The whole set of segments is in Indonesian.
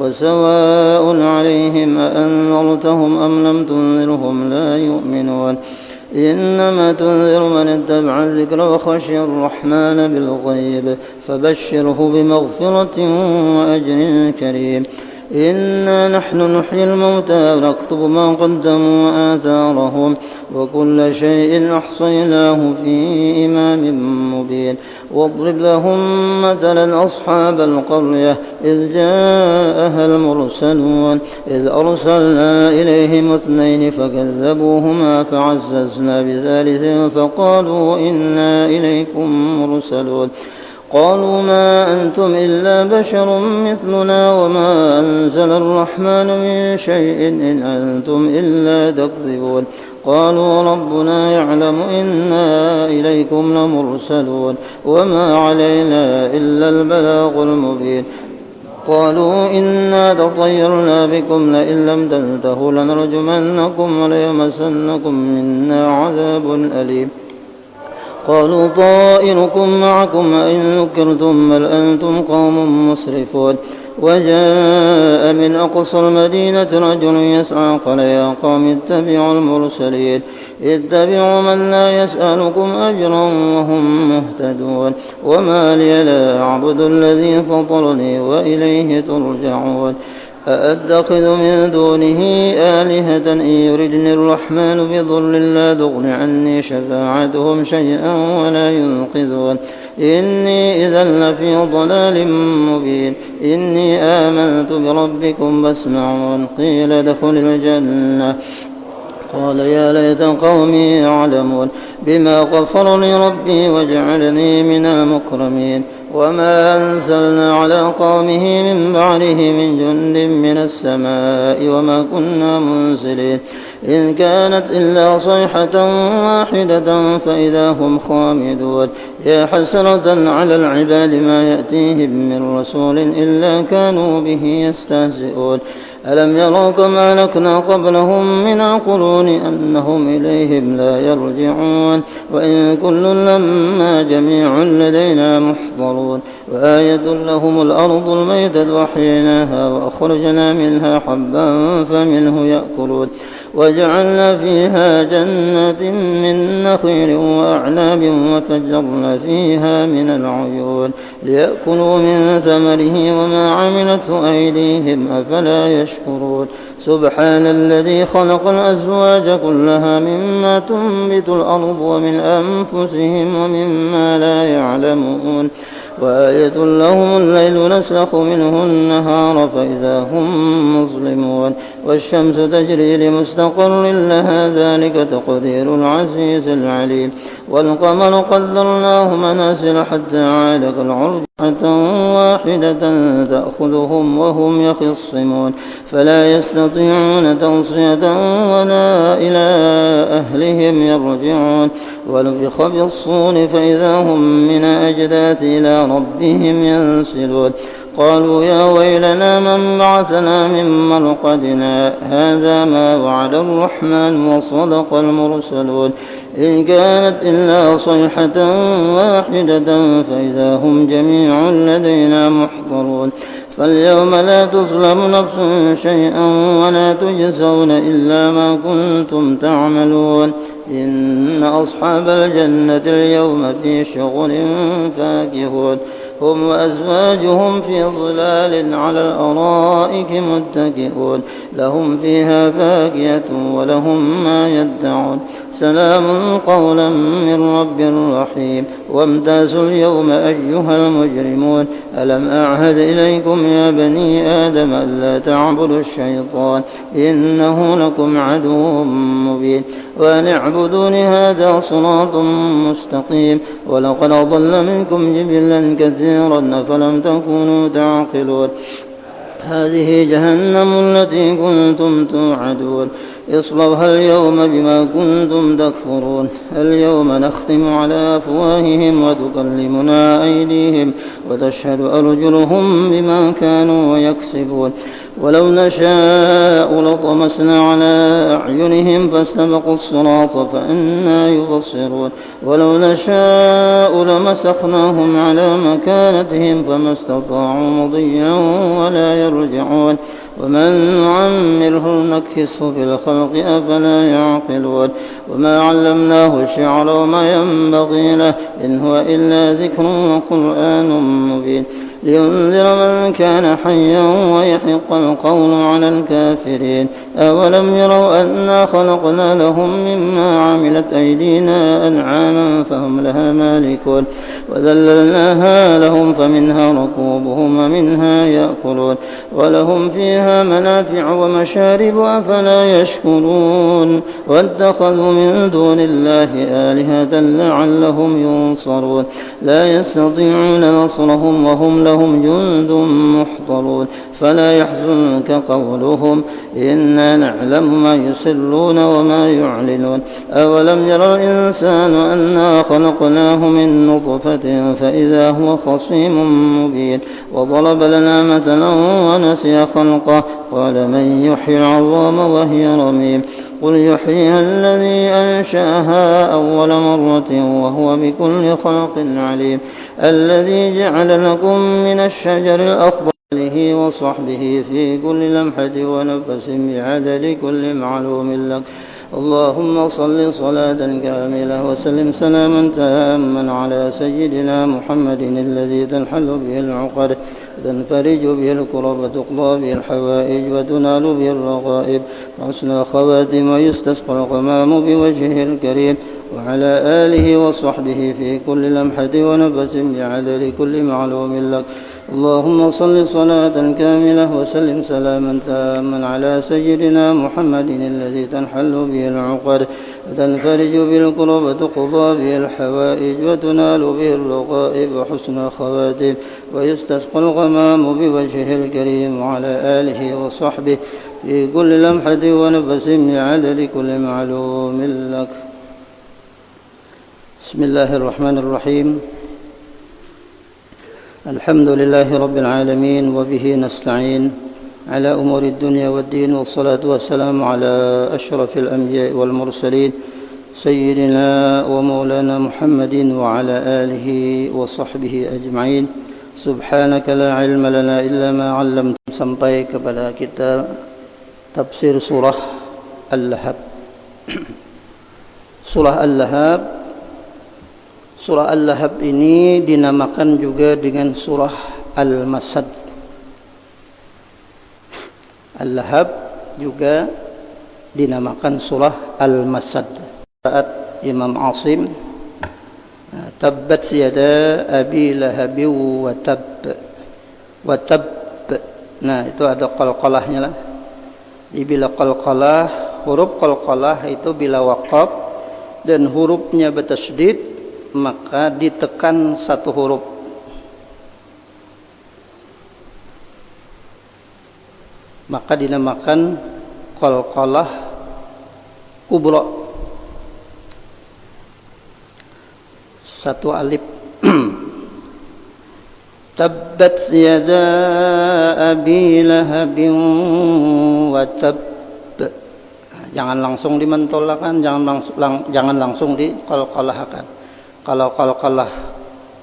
وسواء عليهم أأنذرتهم أم لم تنذرهم لا يؤمنون إنما تنذر من اتبع الذكر وخشي الرحمن بالغيب فبشره بمغفرة وأجر كريم إنا نحن نحيي الموتى ونكتب ما قدموا وآثارهم وكل شيء أحصيناه في إمام مبين واضرب لهم مثلا أصحاب القرية إذ جاءها المرسلون إذ أرسلنا إليهم 2 فكذبوهما فعززنا بثالث فقالوا إنا إليكم مرسلون قالوا ما أنتم إلا بشر مثلنا وما أنزل الرحمن من شيء إن أنتم إلا تكذبون قالوا ربنا يعلم إنا إليكم لمرسلون وما علينا إلا البلاغ المبين قالوا إنا تطيرنا بكم لئن لم تنتهوا لنرجمنكم وليمسنكم منا عذاب أليم قالوا طائركم معكم أئن ذكرتم بل أنتم قوم مسرفون وجاء من أقصى المدينة رجل يسعى قال يا قوم اتبعوا المرسلين اتبعوا من لا يسألكم أجرا وهم مهتدون وما لي لا أعبد الذي فطرني وإليه ترجعون أأتخذ من دونه آلهة إن يردني الرحمن بضر لا تغن عني شفاعتهم شيئا ولا ينقذون إني إذا لفي ضلال مبين إني آمنت بربكم فاسمعون قيل ادخل الجنة قال يا ليت قومي يعلمون بما غفر لي ربي وجعلني من المكرمين وما أنزلنا على قومه من بعده من جند من السماء وما كنا منزلين إن كانت إلا صيحة واحدة فإذا هم خامدون يا حسرة على العباد ما يأتيهم من رسول إلا كانوا به يستهزئون ألم يروا كما أهلكنا قبلهم من القرون أنهم إليهم لا يرجعون وإن كل لما جميع لدينا محضرون وآية لهم الأرض الميتة وأحييناها وأخرجنا منها حبا فمنه يأكلون وجعلنا فيها جنات من نخيل وأعناب وفجرنا فيها من العيون ليأكلوا من ثمره وما عملته أيديهم أفلا يشكرون سبحان الذي خلق الأزواج كلها مما تنبت الأرض ومن أنفسهم ومما لا يعلمون وآية لهم الليل نسلخ منه النهار فإذا هم مظلمون والشمس تجري لمستقر لها ذلك تقدير العزيز العليم والقمر قدرناه منازل حتى عاد كالعرجة واحدة تأخذهم وهم يخصمون فلا يستطيعون توصية ولا إلى أهلهم يرجعون ونفخ بالصور فإذا هم من أجداث إلى ربهم ينسلون قالوا يا ويلنا من بعثنا من مرقدنا هذا ما وعد الرحمن وصدق المرسلون إن كانت إلا صيحة واحدة فإذا هم جميع لدينا محضرون فاليوم لا تظلم نفس شيئا ولا تجزون إلا ما كنتم تعملون إن أصحاب الجنة اليوم في شغل فاكهون هم وأزواجهم في ظلال على الأرائك متكئون لهم فيها فاكهة ولهم ما يدعون سلام قولا من رب رحيم وامتازوا اليوم أيها المجرمون ألم أعهد إليكم يا بني آدم ألا تعبدوا الشيطان إنه لكم عدو مبين وأن اعبدون هذا صراط مستقيم ولقد أضل منكم جبلا كثيرا فلم تكونوا تعقلون هذه جهنم التي كنتم توعدون اصلوها اليوم بما كنتم تكفرون اليوم نختم على أفواههم وتكلمنا أيديهم وتشهد أرجلهم بما كانوا يكسبون ولو نشاء لطمسنا على أعينهم فاستبقوا الصراط فأنى يبصرون ولو نشاء لمسخناهم على مكانتهم فما استطاعوا مضيا ولا يرجعون ومن نعمره نكسه في الخلق أفلا يعقلون وما علمناه الشعر وما ينبغي له إن هو إلا ذكر وقرآن مبين لينذر من كان حيا ويحق القول على الكافرين أولم يروا أنا خلقنا لهم مما عملت أيدينا أنعاما فهم لها مالكون وذللناها لهم فمنها ركوبهم ومنها يأكلون ولهم فيها منافع ومشارب أفلا يشكرون واتخذوا من دون الله آلهة لعلهم ينصرون لا يستطيعون نصرهم وهم لهم جند محضرون فلا يحزنك قولهم إنا نعلم ما يسرون وما يعلنون أولم يرى الإنسان أنا خلقناه من نطفة فإذا هو خصيم مبين وضرب لنا مثلا ونسي خلقه قال من يحيي العظام وهي رميم قل يحييها الذي أنشأها أول مرة وهو بكل خلق عليم الذي جعل لكم من الشجر الأخضر وصحبه في كل لمحة ونفس بعدد كل معلوم لك اللهم صل صلاة كاملة وسلم سلاما تاما على سيدنا محمد الذي تنحل به العقد تنفرج به الكرب وتقضى به الحوائج وتنال به الرغائب وحسن خواتم ويستسقى الغمام بوجهه الكريم وعلى آله وصحبه في كل لمحة ونفس بعدد كل معلوم لك اللهم صل صلاة كاملة وسلم سلاما تاما على سيدنا محمد الذي تنحل به العقد وتنفرج به الكرب وتقضى به الحوائج وتنال به الرغائب وحسن خواتم ويستسقى الغمام بوجهه الكريم وعلى آله وصحبه في كل لمحة ونفس بعدد كل معلوم لك بسم الله الرحمن الرحيم الحمد لله رب العالمين وبه نستعين على أمور الدنيا والدين والصلاة والسلام على أشرف الأنبياء والمرسلين سيدنا ومولانا محمد وعلى آله وصحبه أجمعين سبحانك لا علم لنا إلا ما علمتنا sampai kepada kita tafsir surah Al-Lahab. Surah Al-Lahab, surah Al-Lahab ini dinamakan juga dengan surah Al-Masad. Al-Lahab juga dinamakan surah Al-Masad. Imam Asim, tabbat yada abi lahabi wa tab. Nah, itu ada qalqalahnya lah. Bila qalqalah, huruf qalqalah itu bila waqaf dan hurufnya bertasydid maka ditekan satu huruf. Maka dinamakan qalqalah kubra. Satu alif. Tabbat yada abi lahabin wa tab. Jangan langsung dimentolakkan, jangan langsung diqalqalahkan. Kalau qalqalah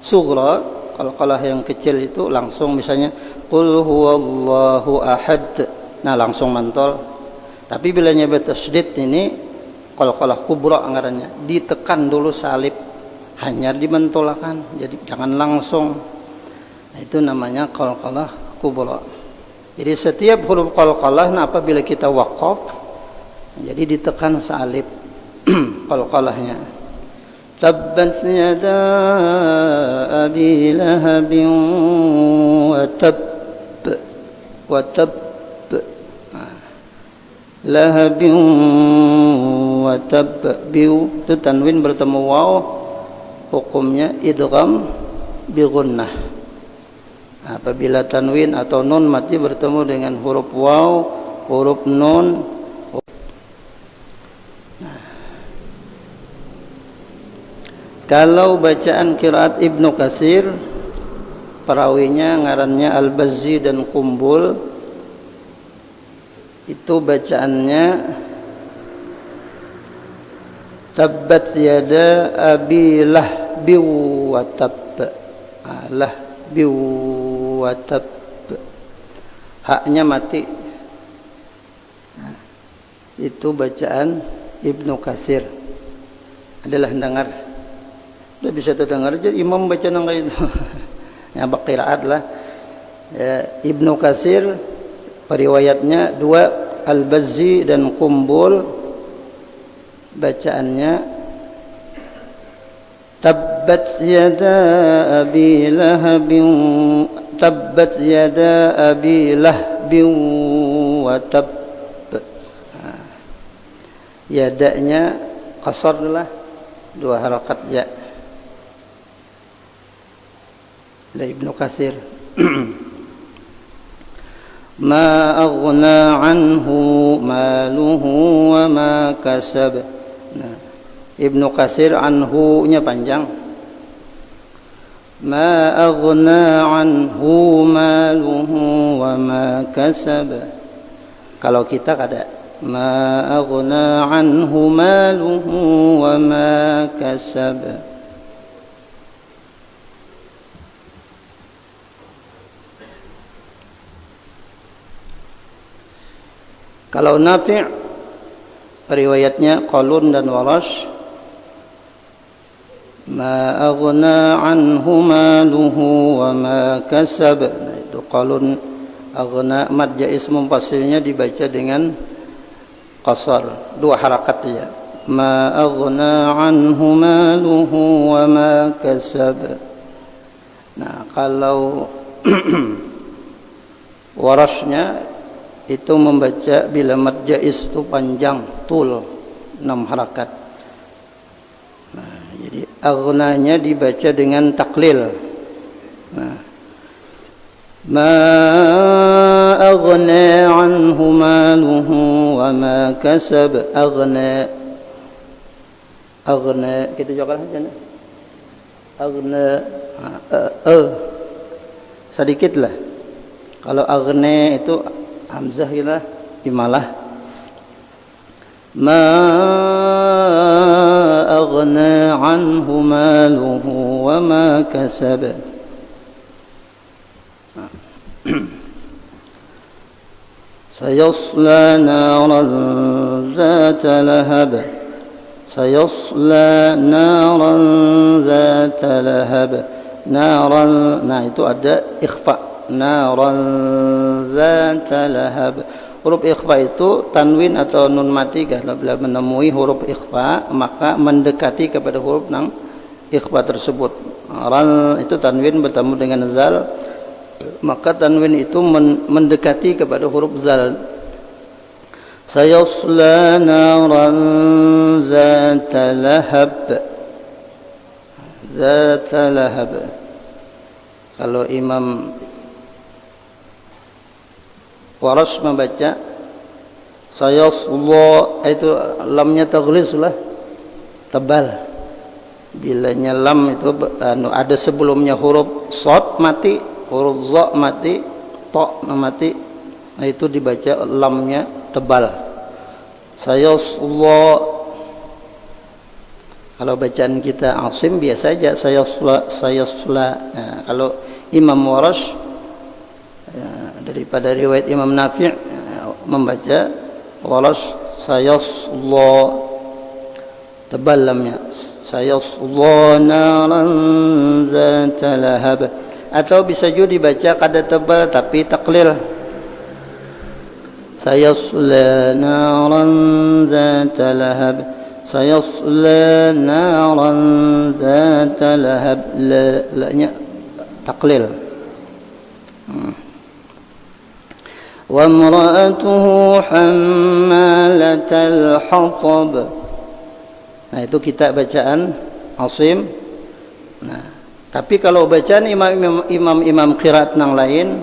sughra, qalqalah yang kecil itu langsung misalnya qul huwallahu ahad. Nah, langsung mentol. Tapi bila nyebut tasydid ini qalqalah kubra ngarannya, ditekan dulu salib, hanya dimentolakkan. Jadi jangan langsung. Nah, itu namanya qalqalah kubra. Jadi setiap huruf qalqalah apabila kita waqaf jadi ditekan salib qalqalahnya. Tabbat yada abi lahabin wa tab lahabin wa tab. Biu itu tanwin bertemu waw, hukumnya idgham bi gunnah. Apabila tanwin atau nun mati bertemu dengan huruf waw, huruf nun. Kalau bacaan qiraat Ibnu Katsir, perawinya ngarannya Al-Bazzi dan Qumbul, itu bacaannya tabbat yada abi lahbi wa tabb. Lahbi wa tabb, haknya mati. Nah, itu bacaan Ibnu Katsir. Adalah dengar, udah bisa terdengar aja imam baca nang itu. Ya qiraat lah. Ya, Ibnu Katsir periwayatnya dua, Al-Bazzi dan Qumbul, bacaannya tabbat yada abi lahabin, tabbat yada abi lahbin wa tabb. Yadanya qasar lah, dua harakat ya. La Ibnu Katsir. Ma aghna anhu maluhu wa ma kasab. Nah, Ibnu Katsir anhu-nya panjang. Ma aghna anhu maluhu wa ma kasab. Kalau kita kada ma aghna anhu maluhu wa ma kasab. Kalau Nafi' riwayatnya Qalun dan Warash, ma aghna anhu maluhu wa ma kasab. Nah, itu Qalun aghna, mad jaiz munfasilnya dibaca dengan qasar, dua harakat ya. Ma aghna anhu maluhu wa ma kasab. Nah, kalau Warashnya itu membaca bila mad jaiz itu panjang, tul, 6 harakat. Nah, jadi aghnanya dibaca dengan taklil. Nah, ma aghna anhu maluhu wa ma kasab. Aghna kita juga aja. Aghna sedikit lah. Kalau aghna itu hamzah kita imalah. Ma aghna anhu maluhu wa ma kasab. Sayasla naran zata lahab. Sayasla naran zata lahab. Naran, nah itu ada ikhfa. Naran zata lahab. Huruf ikhfa itu tanwin atau nun mati. Kalau bila menemui huruf ikhfa maka mendekati kepada huruf nang ikhfa tersebut. Ran itu tanwin bertemu dengan zal, maka tanwin itu mendekati kepada huruf zal. Sayasla naran zata lahab. Zata lahab. Kalau Imam Warash membaca sayasla, itu lamnya taghliz lah, tebal. Bilanya lam itu ada sebelumnya huruf shad mati, huruf za mati, ta mati, nah itu dibaca lamnya tebal. Sayasla. Kalau bacaan kita Asim biasa aja sayasla. Nah, kalau Imam Warash daripada riwayat Imam Nafi' membaca Warash sayasla, tebal lamnya. Sayasla naran zata lahab. Atau bisa juga dibaca kada tebal tapi taklil. Sayasla naran zata lahab. Sayasla naran zata lahab. La-nya taklil. Wa imra'atuhu hammalatal hatab. Nah, itu kita bacaan Asim. Nah, tapi kalau bacaan imam qiraat nang lain,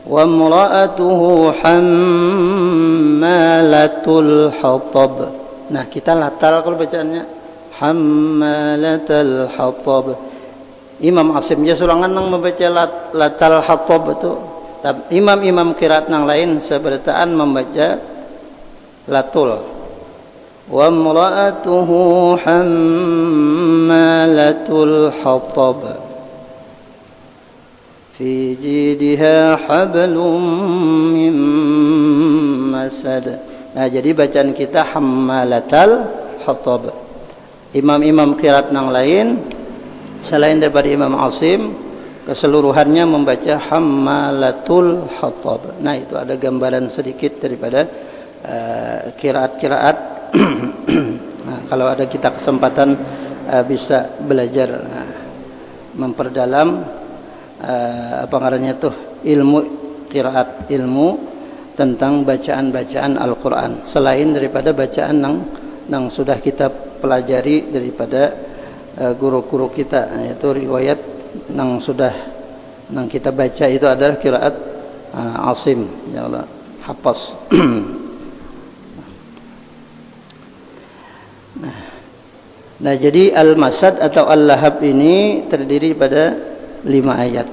wa imra'atuhu hammalatul hatab. Nah, kita latal kalau bacaannya hammalatal hatab. Imam Asim ya sulangan nang membaca latal hatab itu Imam-imam qiraat yang lain sebertaan membaca latul. Wa imra'atuhu hammalatul hatab fi jidha hablum min masad. Nah, jadi bacaan kita hammalatal hatab. Imam-imam qiraat yang lain selain daripada Imam Asim keseluruhannya membaca hammalatul hatab. Nah, itu ada gambaran sedikit daripada qiraat-qiraat. Nah, kalau ada kita kesempatan bisa belajar memperdalam apa ngarannya tuh ilmu qiraat, ilmu tentang bacaan-bacaan Al-Qur'an selain daripada bacaan yang sudah kita pelajari daripada guru-guru kita, yaitu riwayat yang sudah kita baca itu adalah qiraat Asim, ya Allah, Hafs. Nah, jadi Al-Masad atau Al-Lahab ini terdiri pada 5 ayat.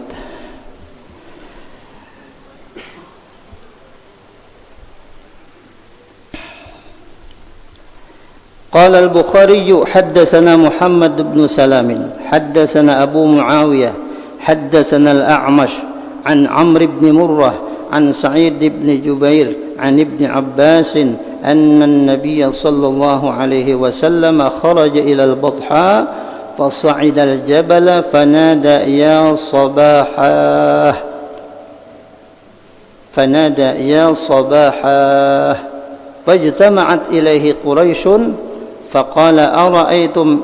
قال البخاري حدثنا محمد بن سلام حدثنا أبو معاوية حدثنا الأعمش عن عمرو بن مرة عن سعيد بن جبير عن ابن عباس أن النبي صلى الله عليه وسلم خرج إلى البطحاء فصعد الجبل فنادى يا صباحاه فاجتمعت إليه قريش فقال أرأيتم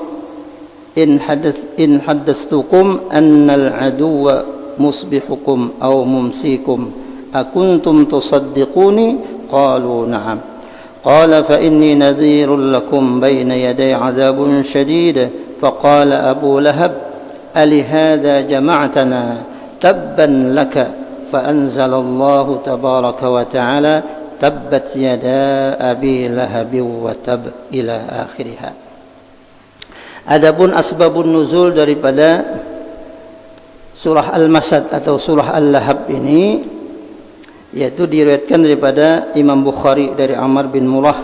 إن حدثتكم أن العدو مصبحكم أو ممسيكم أكنتم تصدقوني قالوا نعم قال فإني نذير لكم بين يدي عذاب شديد فقال أبو لهب ألهذا جمعتنا تبا لك فأنزل الله تبارك وتعالى tabbat yada abi lahabi wa tab ila akhiriha. Adapun asbabun nuzul daripada surah Al-Masad atau surah Al-Lahab ini, yaitu diriwayatkan daripada Imam Bukhari dari Amr bin Murrah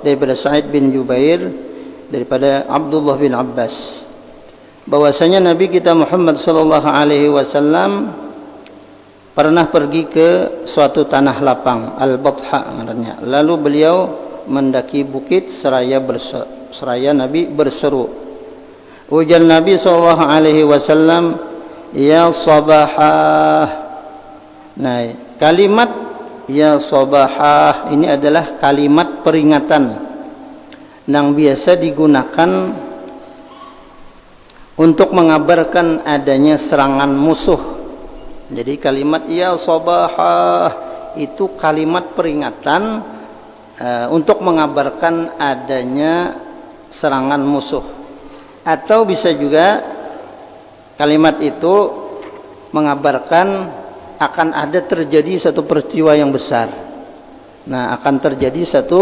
daripada Sa'id bin Jubair daripada Abdullah bin Abbas, bahwasanya Nabi kita Muhammad sallallahu alaihi wasallam pernah pergi ke suatu tanah lapang, Al-Batha namanya. Lalu beliau mendaki bukit seraya Nabi berseru. Ujar Nabi sallallahu alaihi wasallam, ya sabahah. Nah, kalimat ya sabahah ini adalah kalimat peringatan yang biasa digunakan untuk mengabarkan adanya serangan musuh. Jadi kalimat ya sabahah itu kalimat peringatan untuk mengabarkan adanya serangan musuh. Atau bisa juga kalimat itu mengabarkan akan ada terjadi satu peristiwa yang besar. Nah, akan terjadi satu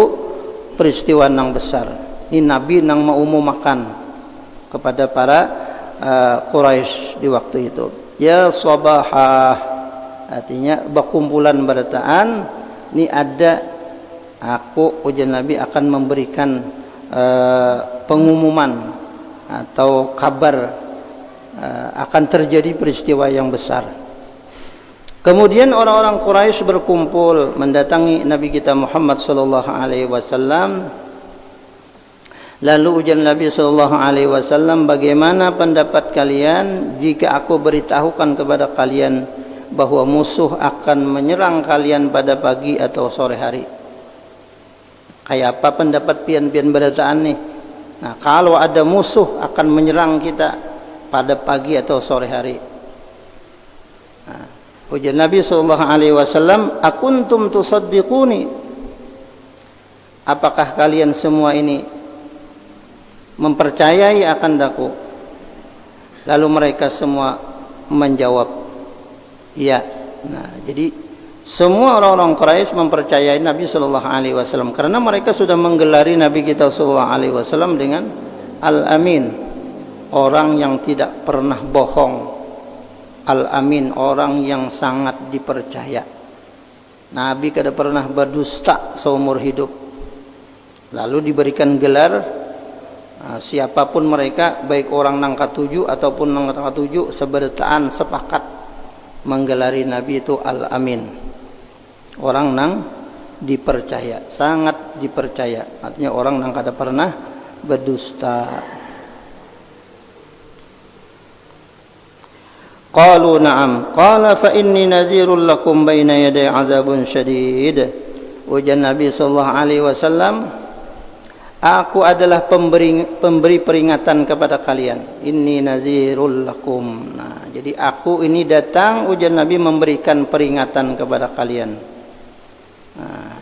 peristiwa yang besar. Ini Nabi yang mengumumkan kepada para Quraisy di waktu itu. Ya sabahah artinya berkumpulan berataan, ini ada aku ujar Nabi akan memberikan pengumuman atau kabar akan terjadi peristiwa yang besar. Kemudian orang-orang Quraisy berkumpul mendatangi Nabi kita Muhammad sallallahu alaihi wasallam. Lalu ujar Nabi sallallahu alaihi wasallam, bagaimana pendapat kalian jika aku beritahukan kepada kalian bahwa musuh akan menyerang kalian pada pagi atau sore hari? Kayak apa pendapat pian-pian berataan nih? Nah, kalau ada musuh akan menyerang kita pada pagi atau sore hari. Nah, ujar Nabi sallallahu alaihi wasallam, akuntum tusaddiquni? Apakah kalian semua ini mempercayai akan daku? Lalu mereka semua menjawab iya. Nah, jadi semua orang-orang Quraisy mempercayai Nabi sallallahu alaihi wasallam karena mereka sudah menggelari Nabi kita sallallahu alaihi wasallam dengan Al-Amin, orang yang tidak pernah bohong. Al-Amin, orang yang sangat dipercaya. Nabi kada pernah berdusta seumur hidup. Lalu diberikan gelar, siapapun mereka, baik orang nang katuju ataupun nang katuju, seberataan sepakat menggelari Nabi itu Al-Amin, orang nang dipercaya, sangat dipercaya. Artinya orang nang kada pernah berdusta. Qalu na'am, qala fa inni nadhirul lakum baina yaday azabun syadid. Ujar Nabi sallallahu alaihi wasallam, aku adalah pemberi peringatan kepada kalian. Inni nazirul lakum. Nah, jadi aku ini datang, ujar Nabi, memberikan peringatan kepada kalian. Nah,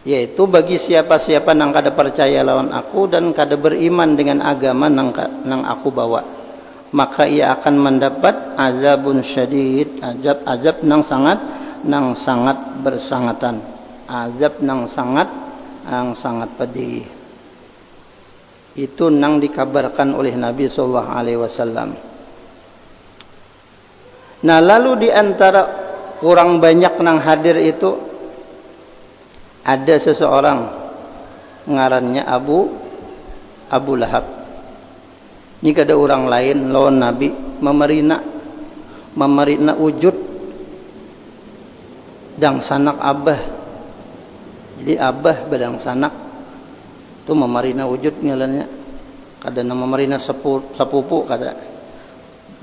yaitu bagi siapa-siapa nang kada percaya lawan aku dan kada beriman dengan agama nang aku bawa, maka ia akan mendapat azabun syadid, azab nang sangat bersangatan, azab nang sangat pedih. Itu nang dikabarkan oleh Nabi sallallahu alaihi wasallam. Nah, lalu di antara orang banyak nang hadir itu ada seseorang ngarannya Abu Lahab. Ini kada orang lain lawan Nabi memerina wujud dang sanak abah. Jadi abah badang sanak tu memarina wujud ngalannya, kada nama marina sepupu kada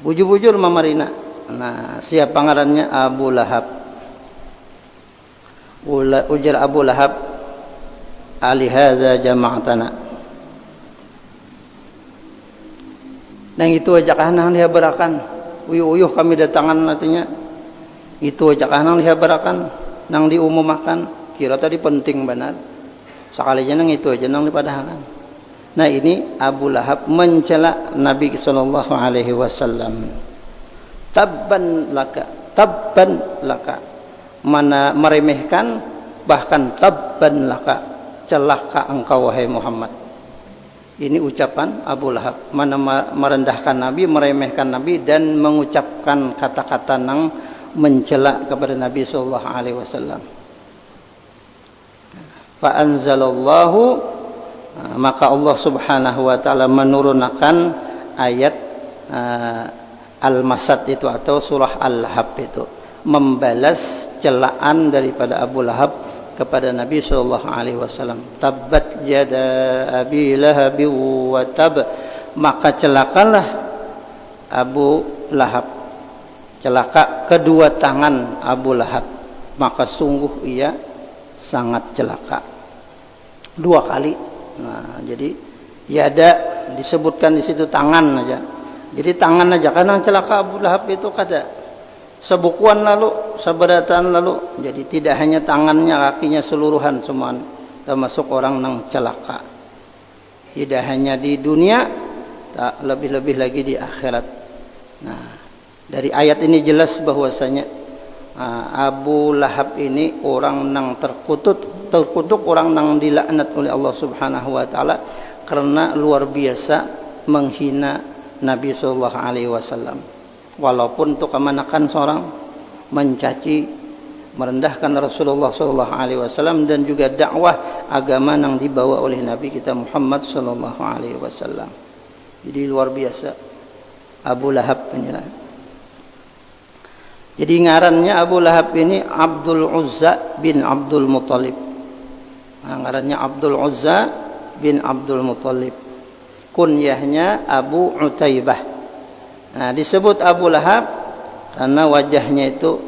bujur-bujur memarina. Nah, siapa ngarannya? Abu Lahab. Ujar Abu Lahab, ali hadza jama'tana. Nang itu aja nang dihabarakan, uyuh kami datangan, artinya itu aja nang dihabarakan, nang diumumakan, kira tadi penting benar. Sekalinya nang itu aja nang dipadahakan. Nah, ini Abu Lahab mencela Nabi sallallahu alaihi wasallam. Tabban laka, mana meremehkan, bahkan tabban laka, celaka engkau wahai Muhammad. Ini ucapan Abu Lahab, mana merendahkan Nabi, meremehkan Nabi, dan mengucapkan kata-kata nang mencela kepada Nabi sallallahu alaihi wasallam. Fa anzalallahu, maka Allah Subhanahu wa taala menurunkan ayat Al-Masad itu atau surah Al-Lahab itu, membalas celaan daripada Abu Lahab kepada Nabi sallallahu alaihi wasallam. Tabbat yada Abi Lahab wa tab, maka celakalah Abu Lahab, celaka kedua tangan Abu Lahab, maka sungguh ia sangat celaka. Dua kali. Nah, jadi yada disebutkan di situ tangan aja. Jadi tangan aja, karena celaka Abu Lahab itu kada sebukuan lalu, seberataan lalu. Jadi tidak hanya tangannya, kakinya seluruhan semua termasuk orang nang celaka. Tidak hanya di dunia, tak lebih-lebih lagi di akhirat. Nah, dari ayat ini jelas bahwasanya Abu Lahab ini orang nang terkutuk, orang nang dilaknat oleh Allah Subhanahu wa taala karena luar biasa menghina Nabi sallallahu alaihi wasallam. Walaupun untuk kemanakan seorang mencaci, merendahkan Rasulullah sallallahu alaihi wasallam dan juga dakwah agama yang dibawa oleh Nabi kita Muhammad sallallahu alaihi wasallam. Jadi luar biasa Abu Lahab ini. Jadi ngarannya Abu Lahab ini Abdul Uzza bin Abdul Muttalib. Ngarannya Abdul Uzza bin Abdul Muttalib. Kunyahnya Abu Utaibah. Nah, disebut Abu Lahab karena wajahnya itu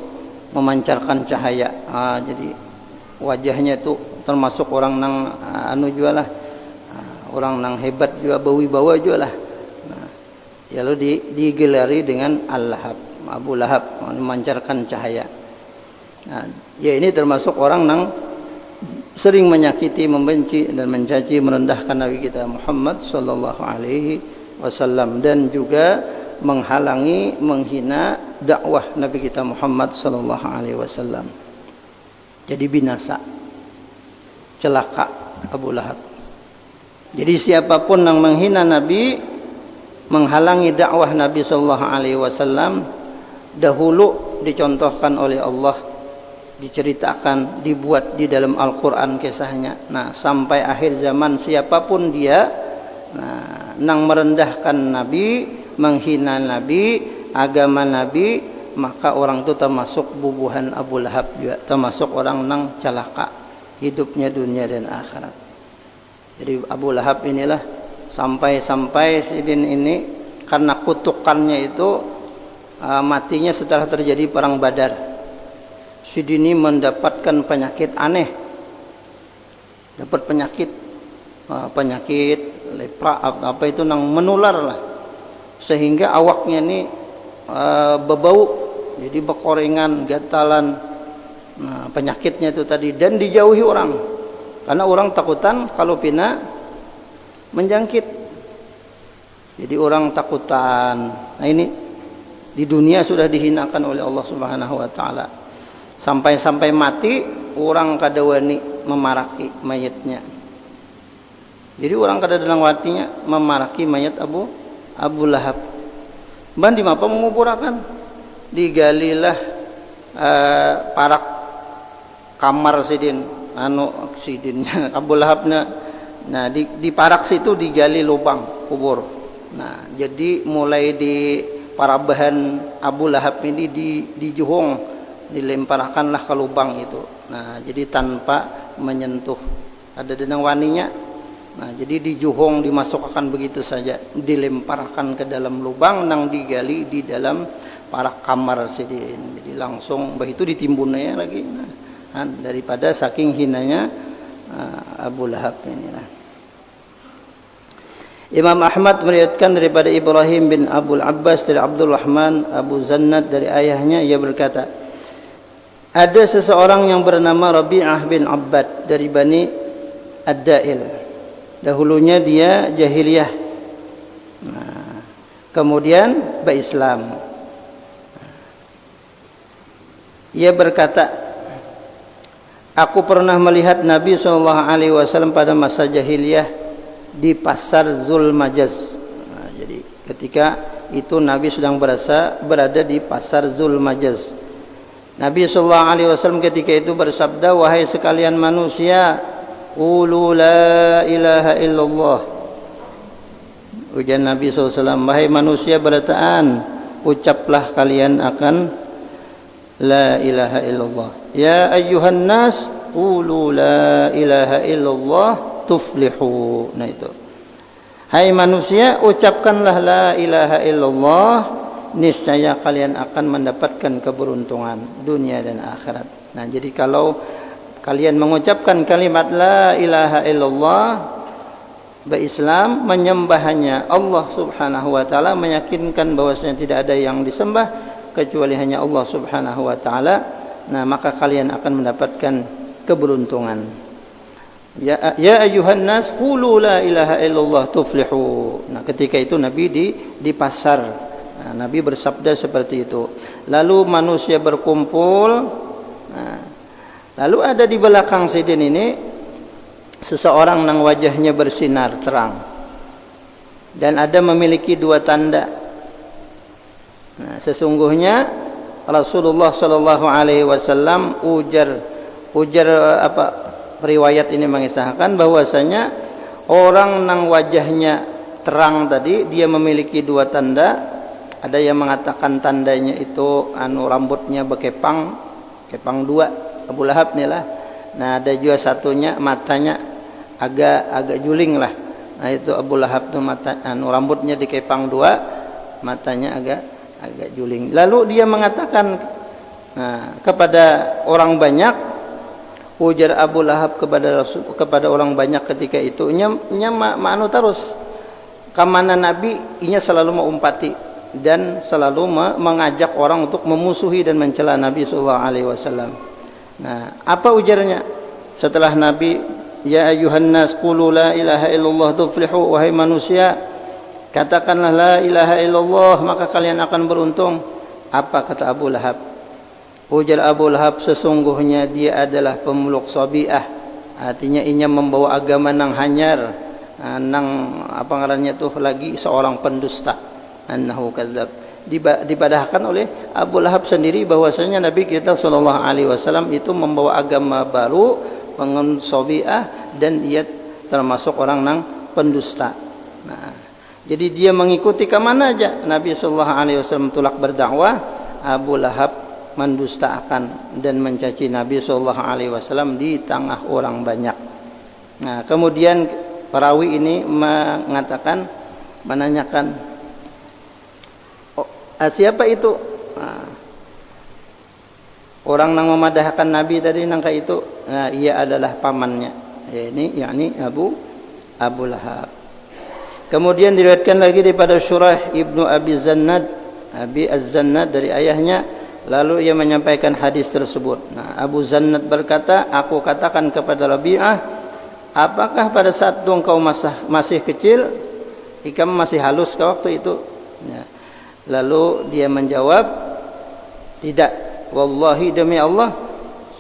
memancarkan cahaya. Jadi wajahnya itu termasuk orang nang jualah, orang nang hebat juga, bawi-bawa juga lah. Nah, lalu digelari dengan Al-Lahab, Abu Lahab, memancarkan cahaya. Nah, ya ini termasuk orang nang sering menyakiti, membenci dan mencaci, merendahkan Nabi kita Muhammad sallallahu alaihi wasallam dan juga menghalangi, menghina dakwah Nabi kita Muhammad sallallahu alaihi wasallam. Jadi binasa, celaka Abu Lahab. Jadi siapapun yang menghina Nabi, menghalangi dakwah Nabi sallallahu alaihi wasallam, dahulu dicontohkan oleh Allah, diceritakan, dibuat di dalam Al-Quran kisahnya. Nah, sampai akhir zaman siapapun dia, nah, nang merendahkan Nabi, menghina Nabi, agama Nabi, maka orang itu termasuk bubuhan Abu Lahab juga, termasuk orang nang celaka hidupnya dunia dan akhirat. Jadi Abu Lahab inilah sampai sidin ini karena kutukannya itu matinya setelah terjadi perang Badar. Sidin ini mendapatkan penyakit aneh, dapat penyakit lepra apa itu nang menular lah, sehingga awaknya ini berbau, jadi berkorengan, gatalan. Nah, penyakitnya itu tadi, dan dijauhi orang karena orang takutan kalau pina menjangkit. Jadi orang takutan. Nah, ini di dunia sudah dihinakan oleh Allah Subhanahu wa taala. Sampai mati orang kada wani memaraki mayatnya. Jadi orang kada dalam watinya memaraki mayat Abu Lahab. Bandi apa menguburakan? Digalilah parak kamar sidinnya Abu Lahabnya. Nah, di parak situ digali lubang kubur. Nah, jadi mulai di parabahan Abu Lahab ini dijuhung, dilemparkanlah ke lubang itu. Nah, jadi tanpa menyentuh, ada denang waninya. Nah, jadi dijuhung, dimasukkan begitu saja, dilemparkan ke dalam lubang nang digali di dalam parak kamar sidin. Jadi langsung begitu ditimbunnya lagi. Nah, daripada saking hinanya Abu Lahab inilah. Imam Ahmad meriwayatkan daripada Ibrahim bin Abdul Abbas dari Abdul Rahman Abu Zannad dari ayahnya, ia berkata, ada seseorang yang bernama Rabi'ah bin Abbad dari Bani Ad-Da'il. Dahulunya dia jahiliyah, nah, kemudian berislam. Ia berkata, aku pernah melihat Nabi SAW pada masa jahiliyah di pasar Zulmajaz. Nah, jadi ketika itu Nabi sedang berada di pasar Zulmajaz. Nabi SAW ketika itu bersabda, wahai sekalian manusia, qulu la ilaha illallah. Ujian Nabi SAW, wahai manusia berataan, ucaplah kalian akan la ilaha illallah. Ya ayyuhan nas, qulu la ilaha illallah tuflihu. Nah itu, hai manusia, ucapkanlah la ilaha illallah, niscaya kalian akan mendapatkan keberuntungan dunia dan akhirat. Nah, jadi kalau kalian mengucapkan kalimat la ilaha illallah, berislam, menyembahnya Allah Subhanahu wa taala, meyakinkan bahwasanya tidak ada yang disembah kecuali hanya Allah Subhanahu wa taala, nah maka kalian akan mendapatkan keberuntungan. Ya ayyuhan nas, qulu la ilaha illallah tuflihu. Nah, ketika itu Nabi di pasar. Nah, Nabi bersabda seperti itu. Lalu manusia berkumpul. Nah, lalu ada di belakang sidin ini seseorang yang wajahnya bersinar terang dan ada memiliki dua tanda. Nah, sesungguhnya Rasulullah Shallallahu Alaihi Wasallam ujar riwayat ini mengisahkan bahwasanya orang yang wajahnya terang tadi dia memiliki dua tanda. Ada yang mengatakan tandanya itu rambutnya berkepang dua, Abu Lahab nih lah. Nah, ada juga satunya matanya agak juling lah. Nah, itu Abu Lahab tuh rambutnya dikepang dua, matanya agak juling. Lalu dia mengatakan kepada orang banyak, ujar Abu Lahab kepada orang banyak ketika itu, nya ma'anu terus kamana Nabi, inya selalu mengumpati dan selalu mengajak orang untuk memusuhi dan mencela Nabi sallallahu alaihi wasallam. Nah, apa ujarnya setelah Nabi, ya ayyuhan nas qulu la ilaha illallah tuflihu, wahai manusia, katakanlah la ilaha illallah maka kalian akan beruntung. Apa kata Abu Lahab? Ujar Abu Lahab, sesungguhnya dia adalah pemuluk sabiah, artinya inya membawa agama nang hanyar, nang apa ngarannya tuh lagi seorang pendusta, annahu kadzab. dipadahkan oleh Abu Lahab sendiri bahwasanya Nabi kita sallallahu alaihi wasallam itu membawa agama baru, pengensobiah, dan dia termasuk orang nang pendusta. Nah, jadi dia mengikuti ke mana aja Nabi sallallahu alaihi wasallam tulak berdakwah, Abu Lahab mendustakan dan mencaci Nabi sallallahu alaihi wasallam di tengah orang banyak. Nah, kemudian perawi ini menanyakan, siapa itu? Nah, orang yang memadahkan Nabi tadi nangka itu, nah, ia adalah pamannya, yakni Abu Lahab. Kemudian diriwayatkan lagi daripada Syuraih ibnu Abi Az-Zannad dari ayahnya, lalu ia menyampaikan hadis tersebut. Nah, Abu Zannad berkata, aku katakan kepada Rabi'ah, apakah pada saat itu engkau masih kecil, ikam masih halus ke waktu itu? Ya. Lalu dia menjawab, tidak, wallahi demi Allah,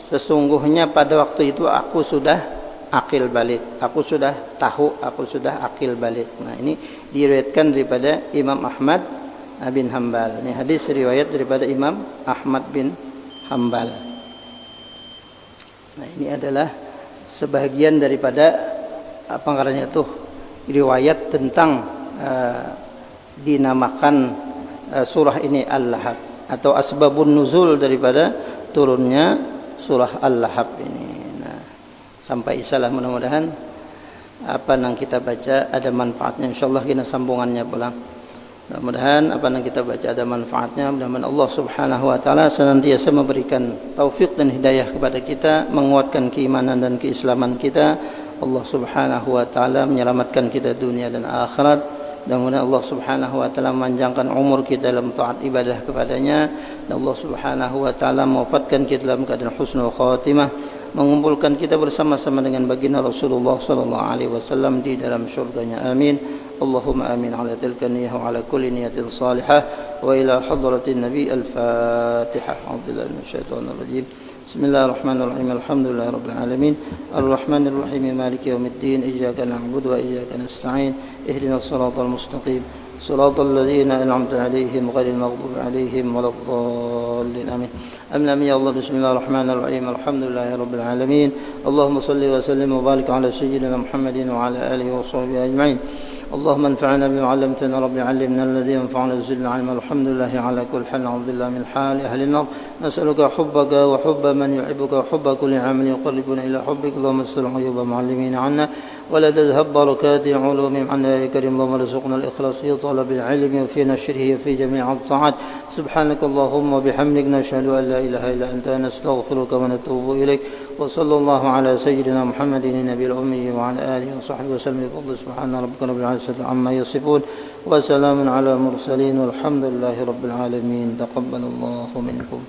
sesungguhnya pada waktu itu aku sudah akil balik, aku sudah tahu, aku sudah akil balik. Nah, ini diriwayatkan daripada Imam Ahmad bin Hanbal. Ini hadis riwayat daripada Imam Ahmad bin Hanbal. Nah, ini adalah sebahagian daripada apa namanya itu riwayat tentang dinamakan surah ini Al-Lahab, atau asbabun nuzul daripada turunnya surah Al-Lahab ini. Nah, sampai isalah mudah-mudahan apa yang kita baca ada manfaatnya, insyaallah kita sambungannya pulang. Mudah-mudahan apa yang kita baca ada manfaatnya. Mudah-mudahan Allah Subhanahu wa taala senantiasa memberikan taufik dan hidayah kepada kita, menguatkan keimanan dan keislaman kita. Allah Subhanahu wa taala menyelamatkan kita dunia dan akhirat. Dan mudah Allah Subhanahu wa taala memanjangkan umur kita dalam taat ibadah kepadanya. Dan Allah Subhanahu wa taala mewafatkan kita dalam keadaan husnul khatimah, mengumpulkan kita bersama-sama dengan baginda Rasulullah sallallahu alaihi wasallam di dalam syurganya. Amin. Allahumma amin ala tilka niyyah wa ala kulli niyatin salihah wa ila hadratin nabi al-Fatihah. A'udzubillahi minasyaitonir rajim. Bismillahirrahmanirrahim. Alhamdulillahi rabbil alamin. Arrahmanir rahim. Maliki yaumiddin. Iyyaka na'budu wa iyyaka nasta'in. Ihdinas siratal mustaqim. Siratal ladzina an'amta 'alaihim ghairil maghdubi 'alaihim waladdallin. Amin. Amin ya Allah. Bismillahirrahmanirrahim. Alhamdulillahi rabbil alamin. Allahumma shalli wa sallim wa barik ala sayyidina Muhammadin wa ala alihi wa sahbihi ajma'in. اللهم انفعنا بما علمتنا رب علمنا الذي ينفعنا وزدنا علما. الحمد لله على كل حال. نعوذ بالله من حال أهل النار. نسألك حبك وحب من يحبك وحب كل عمل يقربنا إلى حبك. اللهم استر عيوب معلمين عنا ولا تذهب بركات علومهم عنا يا كريم. اللهم ارزقنا الإخلاص في طلب العلم وفي نشره وفي جميع الطاعات. سبحانك اللهم وبحمدك نشهد أن لا إله إلا أنت نستغفرك ونتوب إليك. وصلى الله على سيدنا محمد النبي الأمي وعلى آله وصحبه وسلم بفضل. سبحان ربك رب العزة عما يصفون وسلام على المرسلين والحمد لله رب العالمين. تقبل الله منكم.